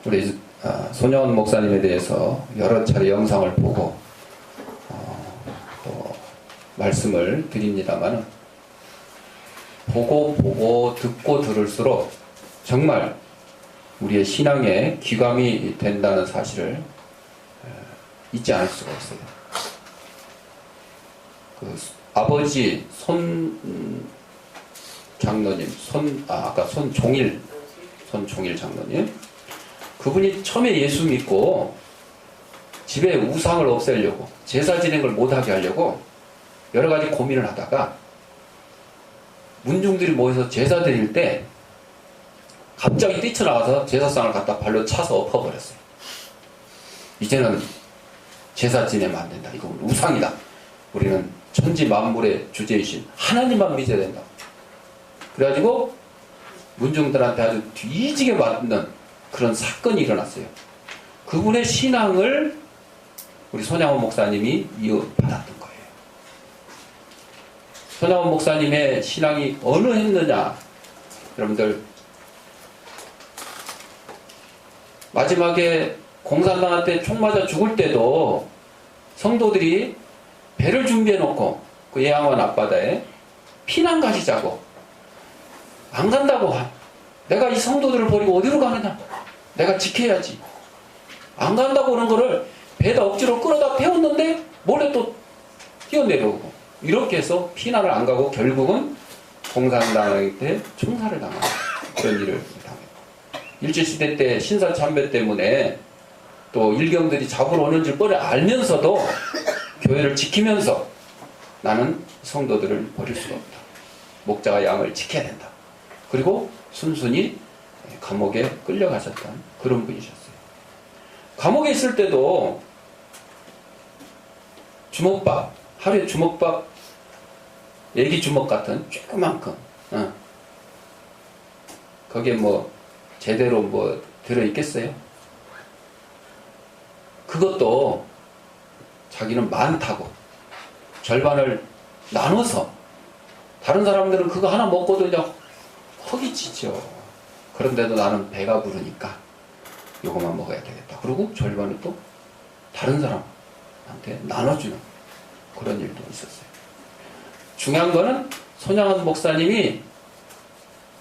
우리 손영원 목사님에 대해서 여러 차례 영상을 보고 또 말씀을 드립니다만, 보고 듣고 들을수록 정말 우리의 신앙에 귀감이 된다는 사실을 잊지 않을 수가 있어요. 그 아버지 손 장로님, 아까 손종일 장로님, 그분이 처음에 예수 믿고 집에 우상을 없애려고, 제사 진행을 못하게 하려고 여러 가지 고민을 하다가 문중들이 모여서 제사 드릴 때 갑자기 뛰쳐나와서 제사상을 갖다 발로 차서 엎어버렸어요. 이제는 제사 지내면 안 된다. 이건 우상이다. 우리는 천지 만물의 주제이신 하나님만 믿어야 된다. 그래가지고 문중들한테 아주 뒤지게 맞는 그런 사건이 일어났어요. 그분의 신앙을 우리 손양원 목사님이 이어받았던 거예요. 손양원 목사님의 신앙이 어느 했느냐, 여러분들, 마지막에 공산당한테 총 맞아 죽을 때도 성도들이 배를 준비해 놓고 그 예양원 앞바다에 피난 가시자고, 안 간다고, 내가 이 성도들을 버리고 어디로 가느냐, 내가 지켜야지, 안 간다고 그런 거를 배에다 억지로 끌어다 태웠는데 몰래 또 뛰어내려오고, 이렇게 해서 피난을 안 가고 결국은 공산당한테 총살을 당하는 그런 일을 당했고, 일제시대 때 신사참배 때문에 또 일경들이 잡으러 오는 줄 뻔히 알면서도 교회를 지키면서 나는 성도들을 버릴 수가 없다, 목자가 양을 지켜야 된다, 그리고 순순히 감옥에 끌려가셨던 그런 분이셨어요. 감옥에 있을 때도 주먹밥, 하루에 주먹밥, 애기 주먹 같은 조그만큼, 거기에 뭐 제대로 뭐 들어있겠어요? 그것도 자기는 많다고 절반을 나눠서, 다른 사람들은 그거 하나 먹고도 그냥 허기지죠. 그런데도 나는 배가 부르니까 요것만 먹어야 되겠다. 그리고 절반을 또 다른 사람한테 나눠주는 그런 일도 있었어요. 중요한 거는 손양원 목사님이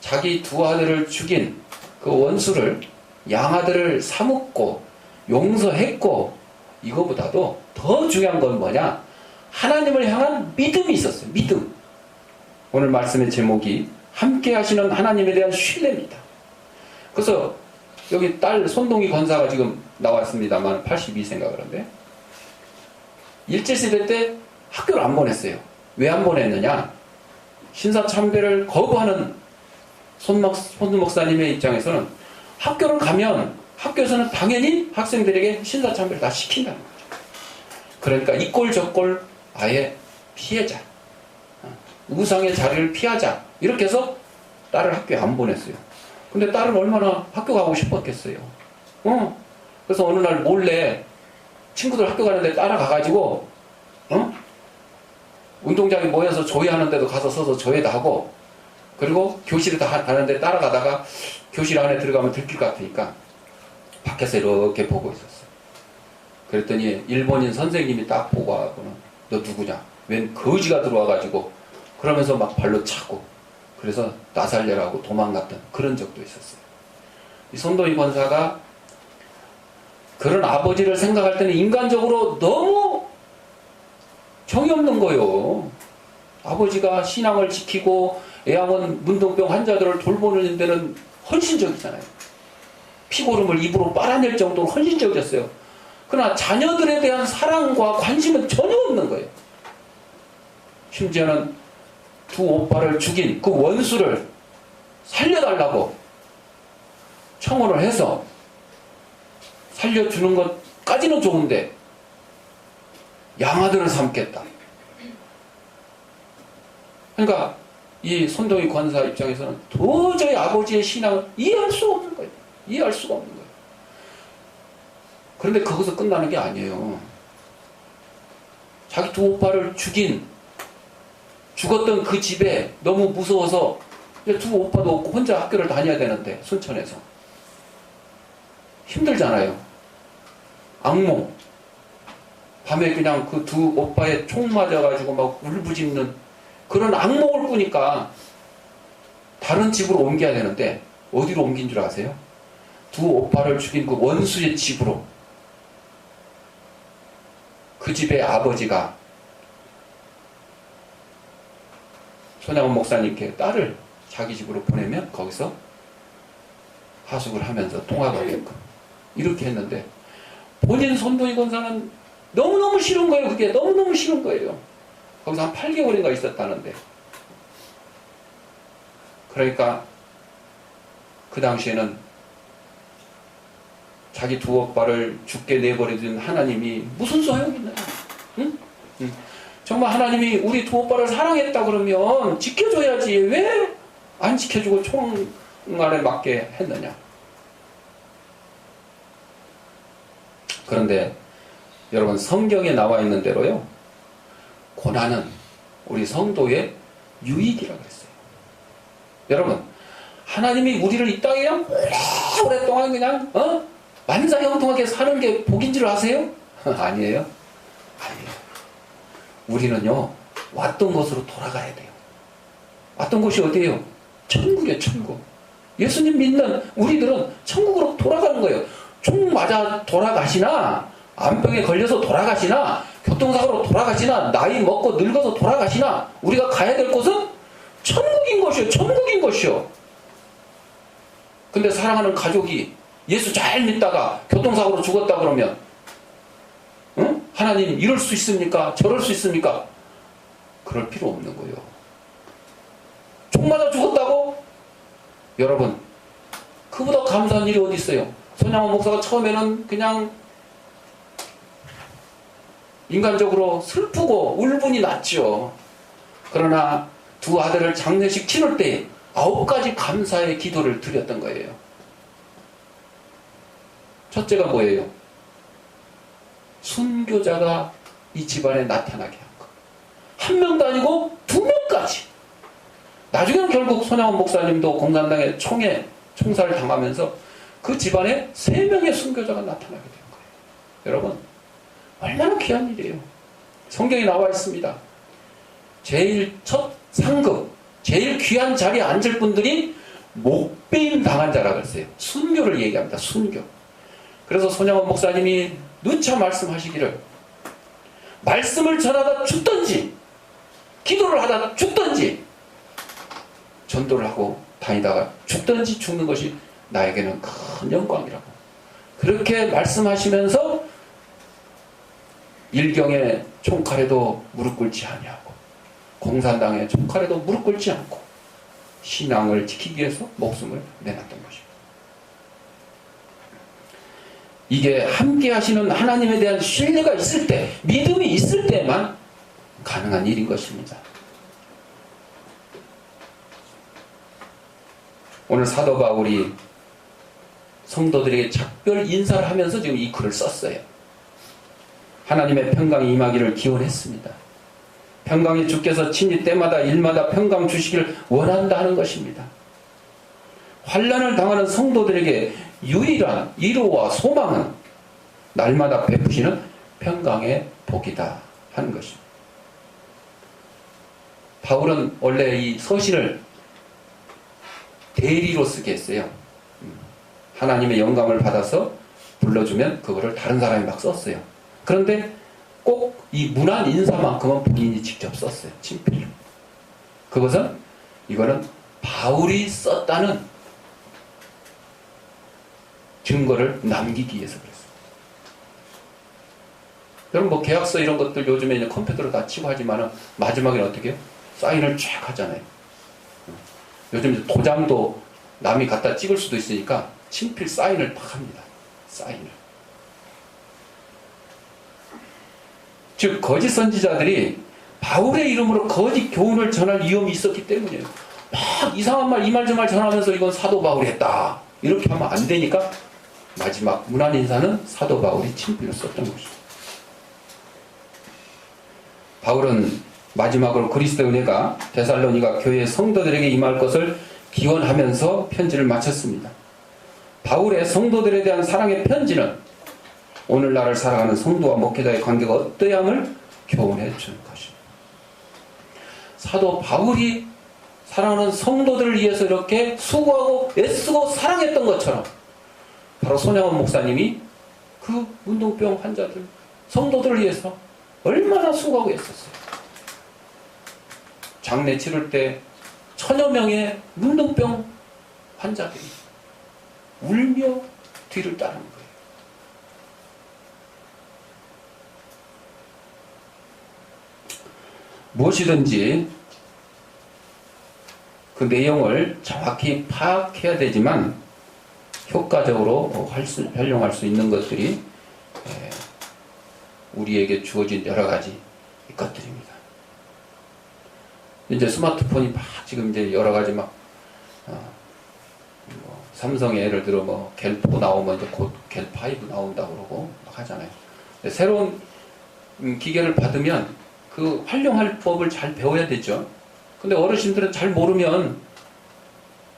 자기 두 아들을 죽인 그 원수를, 양아들을 사먹고 용서했고, 이거보다도 더 중요한 건 뭐냐, 하나님을 향한 믿음이 있었어요. 믿음. 오늘 말씀의 제목이 함께 하시는 하나님에 대한 신뢰입니다. 그래서 여기 딸 손동희 권사가 지금 나왔습니다만 82세인가 그런데, 일제시대 때 학교를 안 보냈어요. 왜 안 보냈느냐, 신사참배를 거부하는 손 목사님의 입장에서는 학교를 가면 학교에서는 당연히 학생들에게 신사참배를 다 시킨다는 거죠. 그러니까 이꼴 저꼴 아예 피해자, 우상의 자리를 피하자, 이렇게 해서 딸을 학교에 안 보냈어요. 근데 딸은 얼마나 학교 가고 싶었겠어요. 그래서 어느 날 몰래 친구들 학교 가는데 따라가가지고 운동장에 모여서 조회하는데도 가서 서서 조회도 하고, 그리고 교실에 다 가는데 따라가다가 교실 안에 들어가면 들킬 것 같으니까 밖에서 이렇게 보고 있었어요. 그랬더니 일본인 선생님이 딱 보고 하고는, 너 누구냐, 웬 거지가 들어와가지고 그러면서 막 발로 차고, 그래서 나살려라고 도망갔던 그런 적도 있었어요. 이 손동희 권사가 그런 아버지를 생각할 때는 인간적으로 너무 정이 없는 거예요. 아버지가 신앙을 지키고 애양원 문둥병 환자들을 돌보는 데는 헌신적이잖아요. 피고름을 입으로 빨아낼 정도로 헌신적이었어요. 그러나 자녀들에 대한 사랑과 관심은 전혀 없는 거예요. 심지어는 두 오빠를 죽인 그 원수를 살려달라고 청혼을 해서 살려주는 것까지는 좋은데 양아들을 삼겠다. 그러니까 이 손동희 권사 입장에서는 도저히 아버지의 신앙을 이해할 수가 없는 거예요. 이해할 수가 없는 거예요. 그런데 거기서 끝나는 게 아니에요. 자기 두 오빠를 죽었던 그 집에 너무 무서워서 두 오빠도 없고 혼자 학교를 다녀야 되는데, 순천에서 힘들잖아요. 악몽. 밤에 그냥 그 두 오빠에 총 맞아가지고 막 울부짖는 그런 악몽을 꾸니까 다른 집으로 옮겨야 되는데 어디로 옮긴 줄 아세요? 두 오빠를 죽인 그 원수의 집으로. 그 집의 아버지가 손양원 목사님께 딸을 자기 집으로 보내면 거기서 하숙을 하면서 통화하게끔 이렇게 했는데 본인 손동희 권사는 너무너무 싫은 거예요. 그게 너무너무 싫은 거예요. 거기서 한 8개월인가 있었다는데 그러니까 그 당시에는 자기 두 오빠를 죽게 내버려둔 하나님이 무슨 소용이 있나요? 응? 응. 정말 하나님이 우리 두 오빠를 사랑했다 그러면 지켜줘야지 왜 안 지켜주고 총알에 맞게 했느냐. 그런데 여러분 성경에 나와 있는 대로요 고난은 우리 성도의 유익이라고 했어요. 여러분 하나님이 우리를 이 땅에 그냥 오랫동안 그냥 만사형통하게 사는 게 복인 줄 아세요? 아니에요. 아니에요. 우리는요 왔던 곳으로 돌아가야 돼요. 왔던 곳이 어디예요? 천국이에요. 천국. 예수님 믿는 우리들은 천국으로 돌아가는 거예요. 총 맞아 돌아가시나 암병에 걸려서 돌아가시나 교통사고로 돌아가시나 나이 먹고 늙어서 돌아가시나 우리가 가야 될 곳은 천국인 것이요. 천국인 것이요. 근데 사랑하는 가족이 예수 잘 믿다가 교통사고로 죽었다 그러면 응? 하나님 이럴 수 있습니까? 저럴 수 있습니까? 그럴 필요 없는 거예요. 총 맞아 죽었다고? 여러분 그보다 감사한 일이 어디 있어요? 손양원 목사가 처음에는 그냥 인간적으로 슬프고 울분이 났죠. 그러나 두 아들을 장례식 치를 때 9가지 감사의 기도를 드렸던 거예요. 첫째가 뭐예요? 순교자가 이 집안에 나타나게 한 거. 한 명도 아니고 2명까지. 나중에는 결국 손양원 목사님도 공산당의 총살을 당하면서 그 집안에 3명의 순교자가 나타나게 된 거예요. 여러분 얼마나 귀한 일이에요. 성경에 나와 있습니다. 제일 첫 상급 제일 귀한 자리에 앉을 분들이 목배임 당한 자라고 했어요. 순교를 얘기합니다. 순교. 그래서 손양원 목사님이 누차 말씀하시기를 말씀을 전하다 죽든지 기도를 하다 죽든지 전도를 하고 다니다가 죽든지 죽는 것이 나에게는 큰 영광이라고 그렇게 말씀하시면서 일경의 총칼에도 무릎 꿇지 아니하고 공산당의 총칼에도 무릎 꿇지 않고 신앙을 지키기 위해서 목숨을 내놨던 것입니다. 이게 함께 하시는 하나님에 대한 신뢰가 있을 때 믿음이 있을 때만 가능한 일인 것입니다. 오늘 사도 바울이 성도들에게 작별 인사를 하면서 지금 이 글을 썼어요. 하나님의 평강이 임하기를 기원했습니다. 평강이 주께서 친히 때마다 일마다 평강 주시기를 원한다 하는 것입니다. 환난을 당하는 성도들에게 유일한 위로와 소망은 날마다 베푸시는 평강의 복이다 하는 것입니다. 바울은 원래 이 서신을 대리로 쓰게 했어요. 하나님의 영감을 받아서 불러주면 그거를 다른 사람이 막 썼어요. 그런데 꼭 이 문안 인사만큼은 본인이 직접 썼어요. 친필로. 그것은 이거는 바울이 썼다는 증거를 남기기 위해서 그랬어요. 여러분 뭐 계약서 이런 것들 요즘에 이제 컴퓨터로 다 치고 하지만은 마지막에는 어떻게 해요? 사인을 쫙 하잖아요. 요즘 도장도 남이 갖다 찍을 수도 있으니까 친필 사인을 딱 합니다. 사인을. 즉 거짓 선지자들이 바울의 이름으로 거짓 교훈을 전할 위험이 있었기 때문이에요. 막 이상한 말 이 말 저 말 전하면서 이건 사도 바울이 했다 이렇게 하면 안 되니까 마지막 문안 인사는 사도 바울이 친필로 썼던 것이죠. 바울은 마지막으로 그리스도의 은혜가 데살로니가 교회 성도들에게 임할 것을 기원하면서 편지를 마쳤습니다. 바울의 성도들에 대한 사랑의 편지는 오늘날을 살아가는 성도와 목회자의 관계가 어떠함을 교훈해 주는 것입니다. 사도 바울이 사랑하는 성도들을 위해서 이렇게 수고하고 애쓰고 사랑했던 것처럼 바로 손양원 목사님이 그 문둥병 환자들, 성도들을 위해서 얼마나 수고하고 애썼어요. 장례 치를 때 1000여 명의 문둥병 환자들이 울며 뒤를 따르는 거예요. 무엇이든지 그 내용을 정확히 파악해야 되지만 효과적으로 활용할 수 있는 것들이 우리에게 주어진 여러 가지 것들입니다. 이제 스마트폰이 막 지금 이제 여러 가지 막 삼성의 예를 들어 뭐 갤4 나오면 이제 곧 갤5 나온다고 그러고 막 하잖아요. 새로운 기계를 받으면 그 활용할 법을 잘 배워야 되죠. 근데 어르신들은 잘 모르면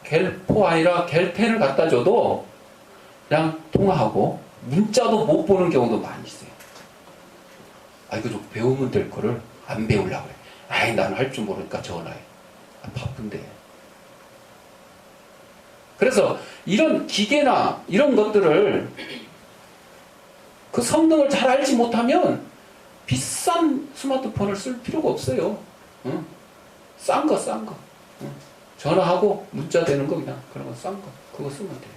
갤4 아니라 갤10을 갖다 줘도 그냥 통화하고 문자도 못 보는 경우도 많이 있어요. 아, 이거 좀 배우면 될 거를 안 배우려고 그래. 아이, 나는 할 줄 모르니까 전화해. 바쁜데. 그래서 이런 기계나 이런 것들을 그 성능을 잘 알지 못하면 비싼 스마트폰을 쓸 필요가 없어요. 응? 싼 거. 응? 전화하고 문자 되는 거 그냥 그런 거 싼 거. 그거 쓰면 돼요.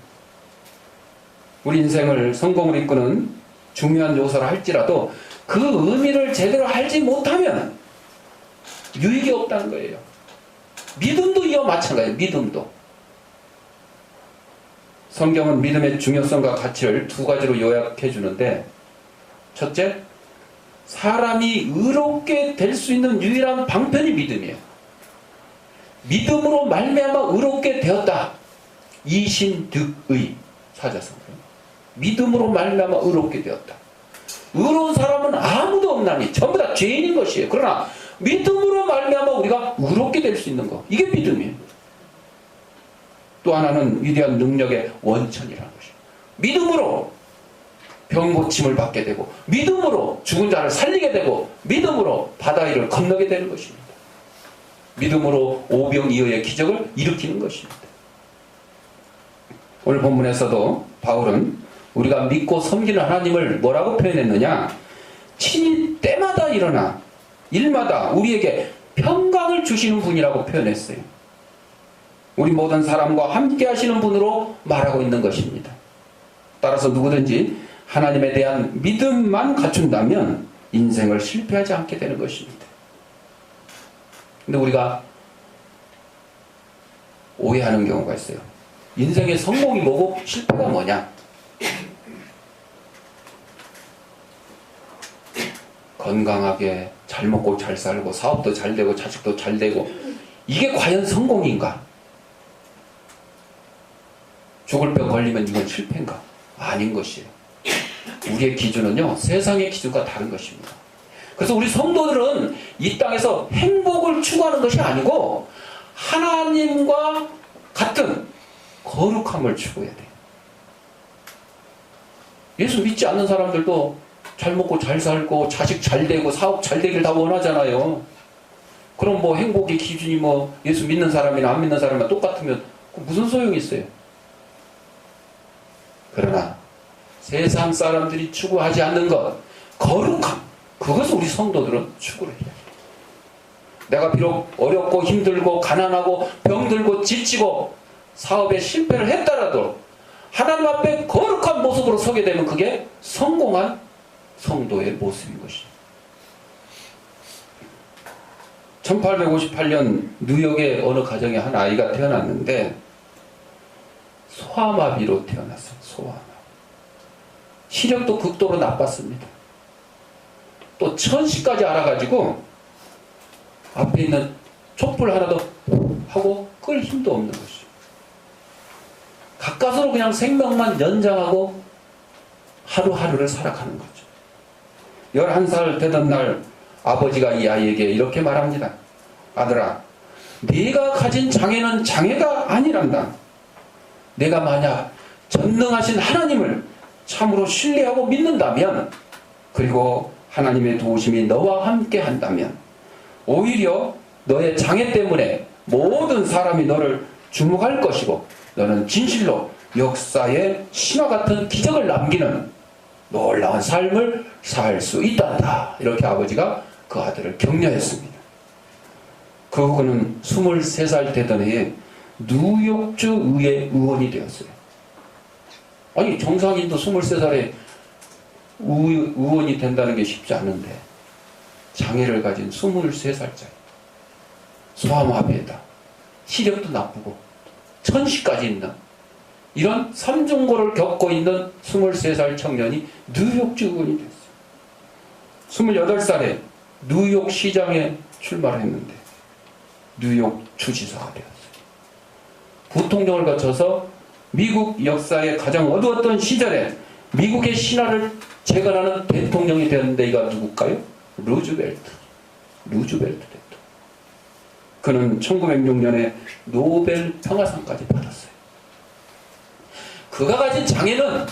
우리 인생을 성공으로 이끄는 중요한 요소라 할지라도 그 의미를 제대로 알지 못하면 유익이 없다는 거예요. 믿음도 이와 마찬가지예요. 믿음도. 성경은 믿음의 중요성과 가치를 두 가지로 요약해 주는데, 첫째, 사람이 의롭게 될 수 있는 유일한 방편이 믿음이에요. 믿음으로 말미암아 의롭게 되었다. 이신득의 사자성경. 믿음으로 말미암아 의롭게 되었다. 의로운 사람은 아무도 없나니 전부 다 죄인인 것이에요. 그러나 믿음으로 말미암아 우리가 의롭게 될 수 있는 것, 이게 믿음이에요. 또 하나는 위대한 능력의 원천이라는 것이에요. 믿음으로 병 고침을 받게 되고, 믿음으로 죽은 자를 살리게 되고, 믿음으로 바다 위를 건너게 되는 것입니다. 믿음으로 오병이어의 기적을 일으키는 것입니다. 오늘 본문에서도 바울은 우리가 믿고 섬기는 하나님을 뭐라고 표현했느냐? 친히 때마다 일어나 일마다 우리에게 평강을 주시는 분이라고 표현했어요. 우리 모든 사람과 함께 하시는 분으로 말하고 있는 것입니다. 따라서 누구든지 하나님에 대한 믿음만 갖춘다면 인생을 실패하지 않게 되는 것입니다. 근데 우리가 오해하는 경우가 있어요. 인생의 성공이 뭐고 실패가 뭐냐? 건강하게 잘 먹고 잘 살고 사업도 잘 되고 자식도 잘 되고, 이게 과연 성공인가? 죽을 병 걸리면 이건 실패인가? 아닌 것이에요. 우리의 기준은요, 세상의 기준과 다른 것입니다. 그래서 우리 성도들은 이 땅에서 행복을 추구하는 것이 아니고 하나님과 같은 거룩함을 추구해야 돼요. 예수 믿지 않는 사람들도 잘 먹고 잘 살고 자식 잘 되고 사업 잘 되길 다 원하잖아요. 그럼 뭐 행복의 기준이 뭐 예수 믿는 사람이나 안 믿는 사람이나 똑같으면 무슨 소용이 있어요? 그러나 세상 사람들이 추구하지 않는 것, 거룩함, 그것을 우리 성도들은 추구를 해야 돼요. 내가 비록 어렵고 힘들고 가난하고 병들고 지치고 사업에 실패를 했더라도 하나님 앞에 거룩한 모습으로 서게 되면 그게 성공한 성도의 모습인 것입니다. 1858년 뉴욕의 어느 가정에 한 아이가 태어났는데 소아마비로 태어났어요. 소아마비. 시력도 극도로 나빴습니다. 또 천시까지 알아가지고 앞에 있는 촛불 하나도 하고 끌 힘도 없는 것이죠. 가까스로 그냥 생명만 연장하고 하루하루를 살아가는 거죠. 11살 되던 날 아버지가 이 아이에게 이렇게 말합니다. 아들아, 네가 가진 장애는 장애가 아니란다. 내가 만약 전능하신 하나님을 참으로 신뢰하고 믿는다면, 그리고 하나님의 도우심이 너와 함께 한다면, 오히려 너의 장애 때문에 모든 사람이 너를 주목할 것이고, 너는 진실로 역사의 신화 같은 기적을 남기는 놀라운 삶을 살 수 있단다. 이렇게 아버지가 그 아들을 격려했습니다. 그 후는 23살 되던 해에 뉴욕주 의회 의원이 되었어요. 아니, 정상인도 23살에 의원이 된다는 게 쉽지 않은데, 장애를 가진 23살짜리, 소아마비에다 시력도 나쁘고 천시까지 있는 이런 삼중고를 겪고 있는 23살 청년이 뉴욕주 의원이 됐어요. 28살에 뉴욕 시장에 출마를 했는데 뉴욕 주지사가 되었어요. 부통령을 거쳐서 미국 역사의 가장 어두웠던 시절에 미국의 신화를 재건하는 대통령이 되었는데, 이가 누굴까요? 루즈벨트 대통령. 그는 1906년에 노벨 평화상까지 받았어요. 그가 가진 장애는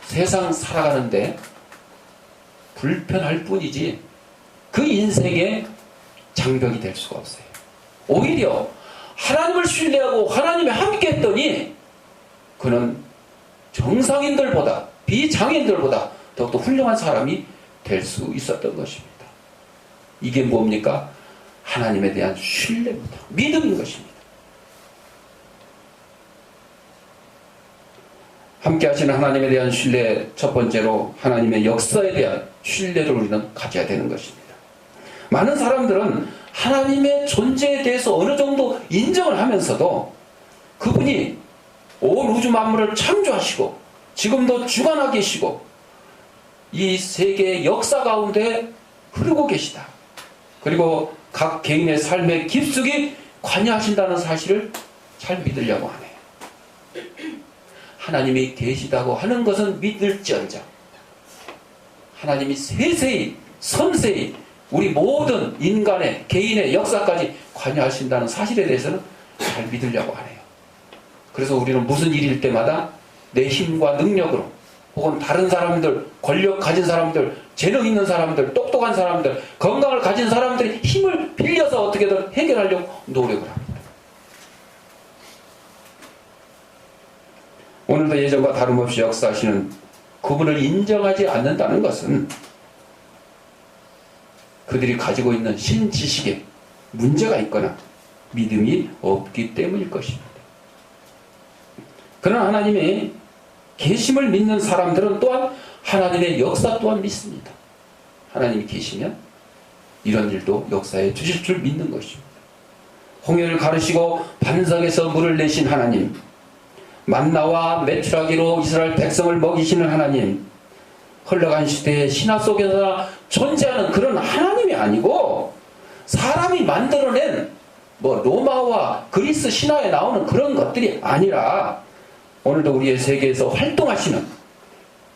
세상 살아가는데 불편할 뿐이지 그 인생의 장벽이 될 수가 없어요. 오히려 하나님을 신뢰하고 하나님에 함께 했더니 그는 정상인들보다, 비장애인들보다 더욱더 훌륭한 사람이 될 수 있었던 것입니다. 이게 뭡니까? 하나님에 대한 신뢰입니다. 믿음인 것입니다. 함께 하시는 하나님에 대한 신뢰, 첫 번째로 하나님의 역사에 대한 신뢰를 우리는 가져야 되는 것입니다. 많은 사람들은 하나님의 존재에 대해서 어느 정도 인정을 하면서도 그분이 온 우주 만물을 창조하시고 지금도 주관하고 계시고 이 세계의 역사 가운데 흐르고 계시다. 그리고 각 개인의 삶의 깊숙이 관여하신다는 사실을 잘 믿으려고 하네요. 하나님이 계시다고 하는 것은 믿을지언정 하나님이 세세히 섬세히 우리 모든 인간의 개인의 역사까지 관여하신다는 사실에 대해서는 잘 믿으려고 하네요. 그래서 우리는 무슨 일일 때마다 내 힘과 능력으로 혹은 다른 사람들, 권력 가진 사람들, 재능 있는 사람들, 똑똑한 사람들, 건강을 가진 사람들의 힘을 빌려서 어떻게든 해결하려고 노력을 합니다. 오늘도 예전과 다름없이 역사하시는 그분을 인정하지 않는다는 것은 그들이 가지고 있는 신지식에 문제가 있거나 믿음이 없기 때문일 것입니다. 그러나 하나님의 계심을 믿는 사람들은 또한 하나님의 역사 또한 믿습니다. 하나님이 계시면 이런 일도 역사에 주실 줄 믿는 것입니다. 홍해를 가르시고 반석에서 물을 내신 하나님, 만나와 메추라기로 이스라엘 백성을 먹이시는 하나님, 흘러간 시대의 신화 속에서 존재하는 그런 하나님이 아니고 사람이 만들어낸 로마와 그리스 신화에 나오는 그런 것들이 아니라 오늘도 우리의 세계에서 활동하시는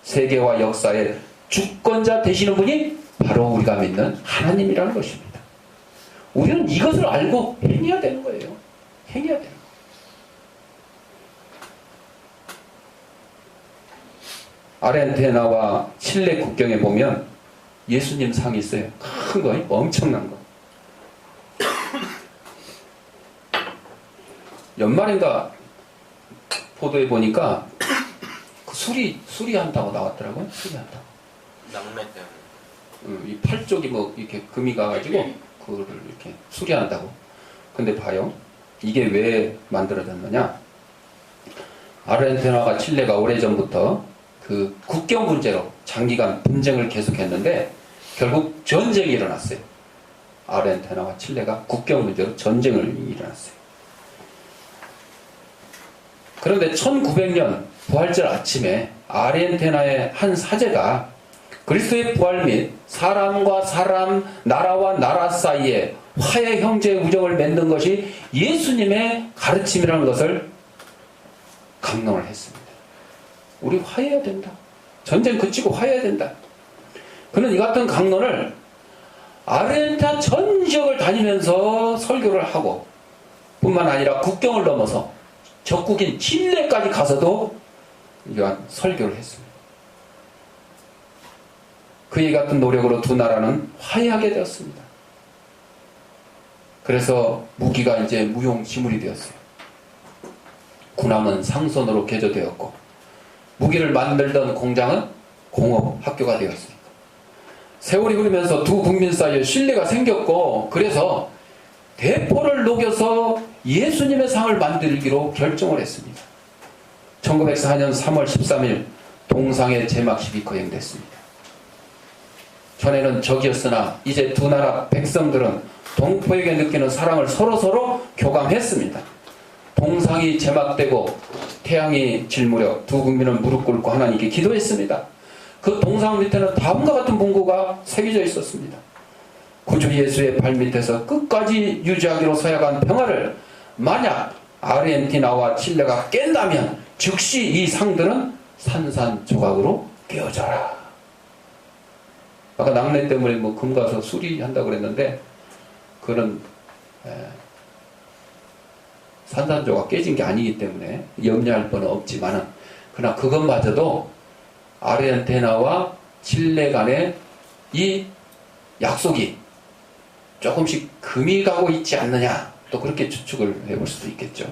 세계와 역사의 주권자 되시는 분이 바로 우리가 믿는 하나님이라는 것입니다. 우리는 이것을 알고 행해야 되는 거예요. 행해야 되는 거예요. 아르헨티나와 칠레 국경에 보면 예수님 상이 있어요. 큰 거, 엄청난 거. 연말인가 보도에 보니까 그 수리한다고 나왔더라고요. 수리한다고. 낭매 때문에. 이 팔 쪽이 이렇게 금이 가가지고 그거를 이렇게 수리한다고. 근데 봐요. 이게 왜 만들어졌느냐? 아르헨티나와 칠레가 오래전부터 그 국경 문제로 장기간 분쟁을 계속했는데 결국 전쟁이 일어났어요. 아르헨티나와 칠레가 국경 문제로 전쟁을 일어났어요. 그런데 1900년 부활절 아침에 아르헨티나의 한 사제가 그리스도의 부활 및 사람과 사람, 나라와 나라 사이에 화해 형제 우정을 맺는 것이 예수님의 가르침이라는 것을 강론을 했습니다. 우리 화해해야 된다. 전쟁 그치고 화해해야 된다. 그는 이 같은 강론을 아르헨티나 전 지역을 다니면서 설교를 하고 뿐만 아니라 국경을 넘어서 적국인 칠레까지 가서도 이러한 설교를 했습니다. 그의 같은 노력으로 두 나라는 화해하게 되었습니다. 그래서 무기가 이제 무용지물이 되었어요. 군함은 상선으로 개조되었고 무기를 만들던 공장은 공업학교가 되었습니다. 세월이 흐르면서 두 국민 사이에 신뢰가 생겼고 그래서 대포를 녹여서 예수님의 상을 만들기로 결정을 했습니다. 1904년 3월 13일 동상의 제막식이 거행됐습니다. 전에는 적이었으나 이제 두 나라 백성들은 동포에게 느끼는 사랑을 서로서로 교감했습니다. 동상이 제막되고 태양이 질 무렵 두 국민은 무릎 꿇고 하나님께 기도했습니다. 그 동상 밑에는 다음과 같은 문구가 새겨져 있었습니다. 구주 예수의 발밑에서 끝까지 유지하기로 서약한 평화를 만약 아르헨티나와 칠레가 깬다면 즉시 이 상들은 산산조각으로 깨어져라. 아까 낙뢰 때문에 뭐 금 가서 수리한다고 그랬는데 그거는 산산조각 깨진 게 아니기 때문에 염려할 바는 없지만은 그러나 그것마저도 아르헨티나와 칠레 간의 이 약속이 조금씩 금이 가고 있지 않느냐 또 그렇게 추측을 해볼 수도 있겠죠.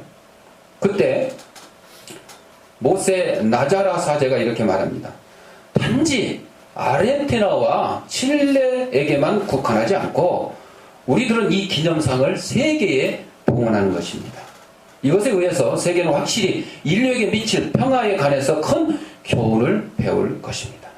그때 모세 나자라 사제가 이렇게 말합니다. 단지 아르헨티나와 칠레에게만 국한하지 않고 우리들은 이 기념상을 세계에 봉헌하는 것입니다. 이것에 의해서 세계는 확실히 인류에게 미칠 평화에 관해서 큰 교훈을 배울 것입니다.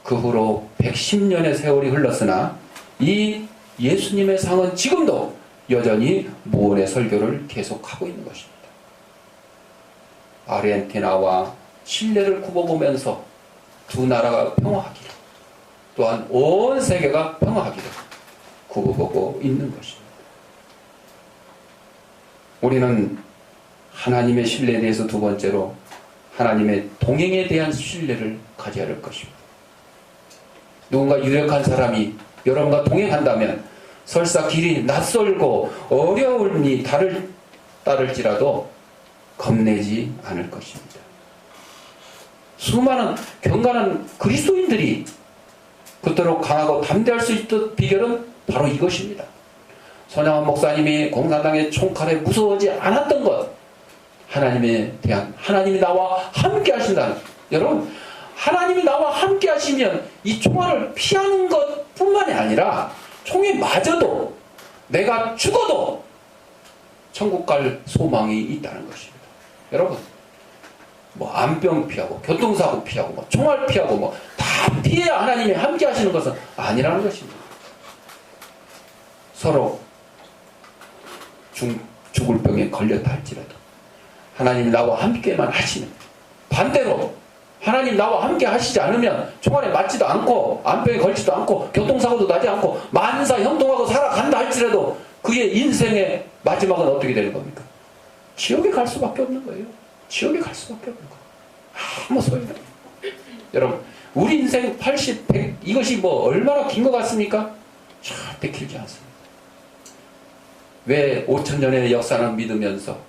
그 후로 110년의 세월이 흘렀으나 이 예수님의 상은 지금도 여전히 무언의 설교를 계속하고 있는 것입니다. 아르헨티나와 칠레를 굽어보면서 두 나라가 평화하기를 또한 온 세계가 평화하기를 굽어보고 있는 것입니다. 우리는 하나님의 신뢰에 대해서 두 번째로 하나님의 동행에 대한 신뢰를 가져야 할 것입니다. 누군가 유력한 사람이 여러분과 동행한다면 설사 길이 낯설고 어려움이 따를지라도 겁내지 않을 것입니다. 수많은 경건한 그리스도인들이 그토록 강하고 담대할 수 있던 비결은 바로 이것입니다. 손양원 목사님이 공산당의 총칼에 무서워하지 않았던 것, 하나님에 대한 하나님이 나와 함께 하신다는, 여러분 하나님이 나와 함께 하시면 이 총알을 피하는 것뿐만이 아니라 총에 맞아도 내가 죽어도 천국 갈 소망이 있다는 것입니다. 여러분 뭐 암병 피하고 교통사고 피하고 뭐 총알 피하고 뭐 다 피해야 하나님이 함께 하시는 것은 아니라는 것입니다. 서로 죽을 병에 걸렸다 할지라도 하나님 나와 함께만 하시면, 반대로 하나님 나와 함께 하시지 않으면 총알에 맞지도 않고 암병에 걸지도 않고 교통사고도 나지 않고 만사 형통하고 살아간다 할지라도 그의 인생의 마지막은 어떻게 되는 겁니까? 지옥에 갈 수밖에 없는 거예요. 지옥에 갈 수밖에 없는 거예요. 아무 소용이 없어요. 여러분 우리 인생 80, 100 이것이 뭐 얼마나 긴 것 같습니까? 절대 길지 않습니다. 왜 5천년의 역사는 믿으면서,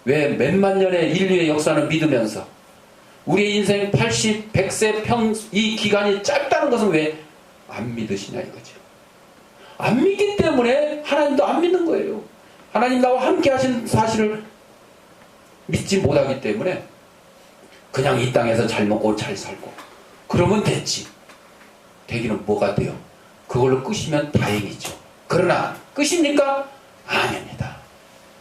왜 몇만 년의 인류의 역사는 믿으면서 우리의 인생 80, 100세 이 기간이 짧다는 것은 왜 안 믿으시냐 이거죠. 안 믿기 때문에 하나님도 안 믿는 거예요. 하나님 나와 함께 하신 사실을 믿지 못하기 때문에 그냥 이 땅에서 잘 먹고 잘 살고 그러면 됐지. 되기는 뭐가 돼요? 그걸로 끝이면 다행이죠. 그러나 끝입니까? 아닙니다.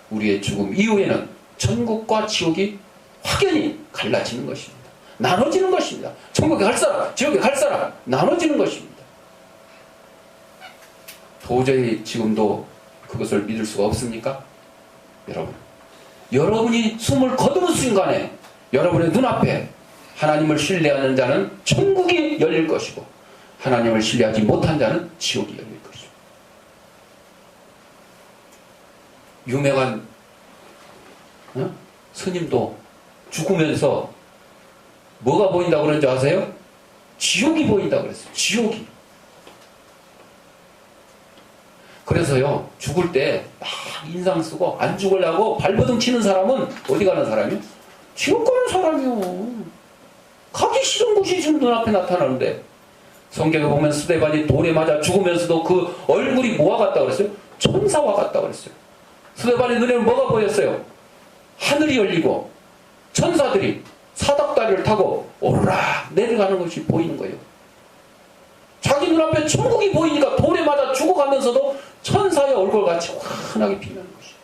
우리의 죽음 이후에는 천국과 지옥이 확연히 갈라지는 것입니다. 나눠지는 것입니다. 천국에 갈 사람, 지옥에 갈 사람 나눠지는 것입니다. 도저히 지금도 그것을 믿을 수가 없습니까? 여러분, 여러분이 숨을 거두는 순간에 여러분의 눈앞에 하나님을 신뢰하는 자는 천국이 열릴 것이고 하나님을 신뢰하지 못한 자는 지옥이 열릴 것이고. 유명한 스님도 죽으면서 뭐가 보인다고 그런지 아세요? 지옥이 보인다고 그랬어요. 지옥이. 그래서요, 죽을 때 막 인상 쓰고 안 죽으려고 발버둥 치는 사람은 어디 가는 사람이요? 지옥 가는 사람이요. 가기 싫은 곳이 지금 눈앞에 나타나는데, 성경에 보면 스데반이 돌에 맞아 죽으면서도 그 얼굴이 뭐와 같다 그랬어요? 천사와 같다 그랬어요. 스데반의 눈에는 뭐가 보였어요? 하늘이 열리고 천사들이 사닥다리를 타고 오르락 내려가는 것이 보이는 거예요. 자기 눈앞에 천국이 보이니까 돌에 맞아 죽어가면서도 천사의 얼굴같이 환하게 빛나는 것이에요.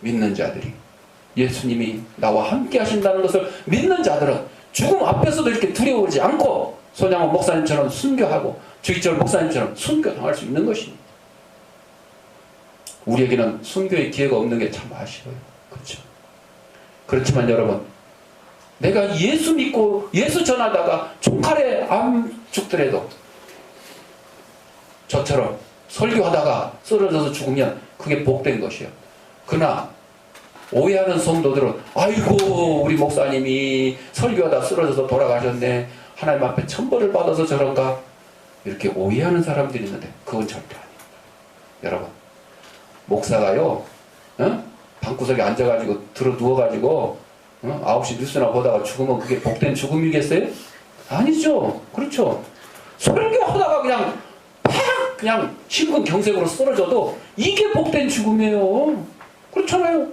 믿는 자들이, 예수님이 나와 함께 하신다는 것을 믿는 자들은 죽음 앞에서도 이렇게 두려워하지 않고 손양원 목사님처럼 순교하고 주기철 목사님처럼 순교당할 수 있는 것입니다. 우리에게는 순교의 기회가 없는 게 참 아쉬워요. 그렇죠? 그렇지만 여러분, 내가 예수 믿고 예수 전하다가 총칼에 안 죽더라도 저처럼 설교하다가 쓰러져서 죽으면 그게 복된 것이에요. 그러나 오해하는 성도들은 아이고 우리 목사님이 설교하다 쓰러져서 돌아가셨네, 하나님 앞에 천벌을 받아서 저런가, 이렇게 오해하는 사람들이 있는데 그건 절대 아닙니다. 여러분, 목사가요 방구석에 앉아가지고 들어 누워가지고 9시 뉴스나 보다가 죽으면 그게 복된 죽음이겠어요? 아니죠. 그렇죠. 설교하다가 그냥 팍 그냥 심근경색으로 쓰러져도 이게 복된 죽음이에요. 그렇잖아요.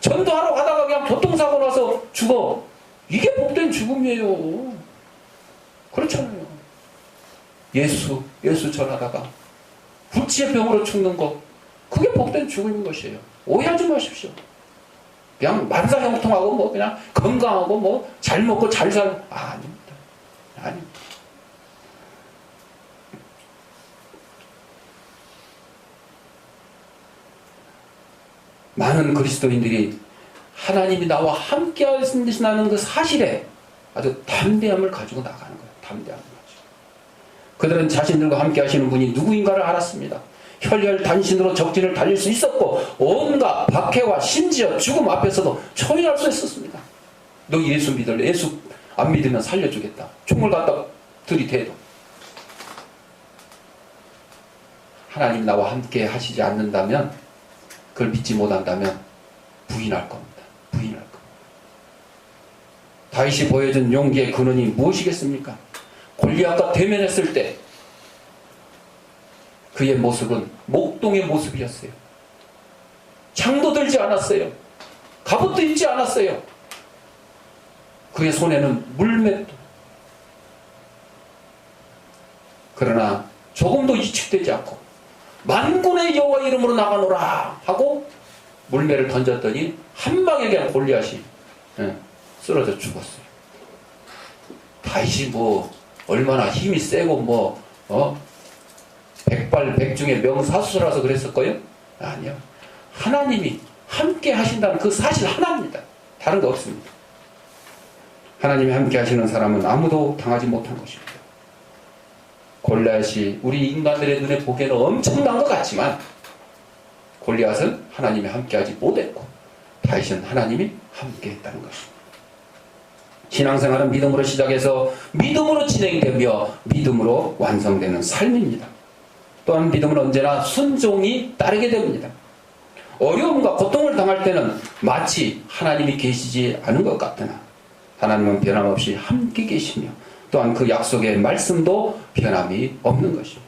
전도하러 가다가 그냥 교통사고 나서 죽어, 이게 복된 죽음이에요. 그렇잖아요. 예수 전하다가 불치의 병으로 죽는 거, 그게 복된 죽음인 것이에요. 오해하지 마십시오. 그냥 만사형통하고 뭐 그냥 건강하고 뭐 잘 먹고 잘 살, 아닙니다. 아닙니다. 많은 그리스도인들이 하나님이 나와 함께 하신다는 그 사실에 아주 담대함을 가지고 나가는 거예요. 담대함을 가지고. 그들은 자신들과 함께 하시는 분이 누구인가를 알았습니다. 혈혈단신으로 적진을 달릴 수 있었고 온갖 박해와 심지어 죽음 앞에서도 초인할 수 있었습니다. 너 예수 믿을래? 예수 안 믿으면 살려주겠다. 총을 갖다 들이대도. 하나님 나와 함께 하시지 않는다면, 그걸 믿지 못한다면 부인할 겁니다. 부인할 겁니다. 다윗이 보여준 용기의 근원이 무엇이겠습니까? 골리앗과 대면했을 때 그의 모습은 목동의 모습이었어요. 창도 들지 않았어요. 갑옷도 입지 않았어요. 그의 손에는 물맷도. 그러나 조금도 위축되지 않고 만군의 여호와 이름으로 나가노라 하고 물매를 던졌더니 한 방에 그냥 골리앗이 쓰러져 죽었어요. 다윗이 뭐 얼마나 힘이 세고 백발백중의 명사수라서 그랬을 거예요? 아니요. 하나님이 함께 하신다는 그 사실 하나입니다. 다른 거 없습니다. 하나님이 함께 하시는 사람은 아무도 당하지 못한 것입니다. 골리앗이 우리 인간들의 눈에 보기에는 엄청난 것 같지만 골리앗은 하나님이 함께하지 못했고 다윗은 하나님이 함께했다는 것입니다. 신앙생활은 믿음으로 시작해서 믿음으로 진행되며 믿음으로 완성되는 삶입니다. 또한 믿음은 언제나 순종이 따르게 됩니다. 어려움과 고통을 당할 때는 마치 하나님이 계시지 않은 것 같으나 하나님은 변함없이 함께 계시며 또한 그 약속의 말씀도 변함이 없는 것입니다.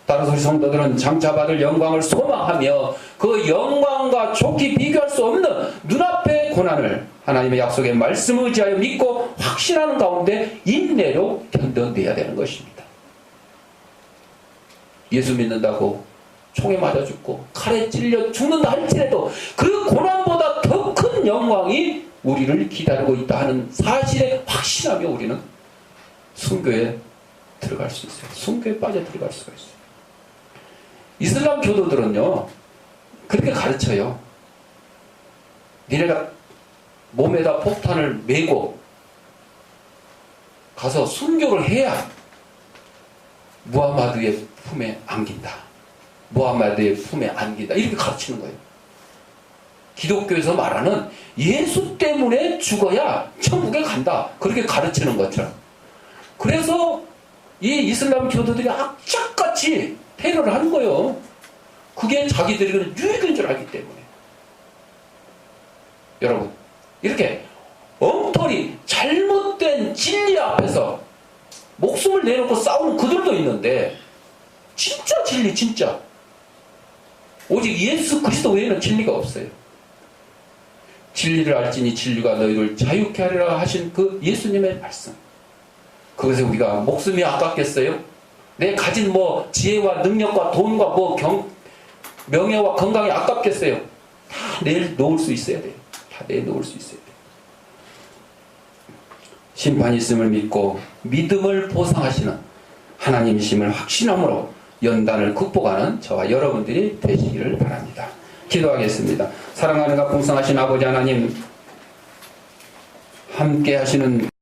따라서 우리 성도들은 장차 받을 영광을 소망하며 그 영광과 좋게 비교할 수 없는 눈앞의 고난을 하나님의 약속의 말씀을 의지하여 믿고 확신하는 가운데 인내로 견뎌내야 되는 것입니다. 예수 믿는다고 총에 맞아 죽고 칼에 찔려 죽는다 할지라도 그 고난보다 더 큰 영광이 우리를 기다리고 있다 하는 사실에 확신하며 우리는 순교에 들어갈 수 있어요. 순교에 빠져 들어갈 수가 있어요. 이슬람 교도들은요 그렇게 가르쳐요. 니네가 몸에다 폭탄을 메고 가서 순교를 해야 무하마드의 품에 안긴다. 무하마드의 품에 안긴다. 이렇게 가르치는 거예요. 기독교에서 말하는 예수 때문에 죽어야 천국에 간다. 그렇게 가르치는 것처럼. 그래서 이 이슬람 교도들이 악착같이 테러를 하는 거예요. 그게 자기들이 유익인 줄 알기 때문에. 여러분, 이렇게 엉터리 잘못된 진리 앞에서 목숨을 내놓고 싸우는 그들도 있는데, 진짜 진리, 진짜 오직 예수 그리스도 외에는 진리가 없어요. 진리를 알지니 진리가 너희를 자유케 하리라 하신 그 예수님의 말씀, 그것에 우리가 목숨이 아깝겠어요? 내 가진 뭐 지혜와 능력과 돈과 뭐 명예와 건강이 아깝겠어요? 다 내일 놓을 수 있어야 돼요. 다 내일 놓을 수 있어야 돼요. 심판이 있음을 믿고 믿음을 보상하시는 하나님이심을 확신함으로 연단을 극복하는 저와 여러분들이 되시기를 바랍니다. 기도하겠습니다. 사랑하는 가 풍성하신 아버지 하나님, 함께 하시는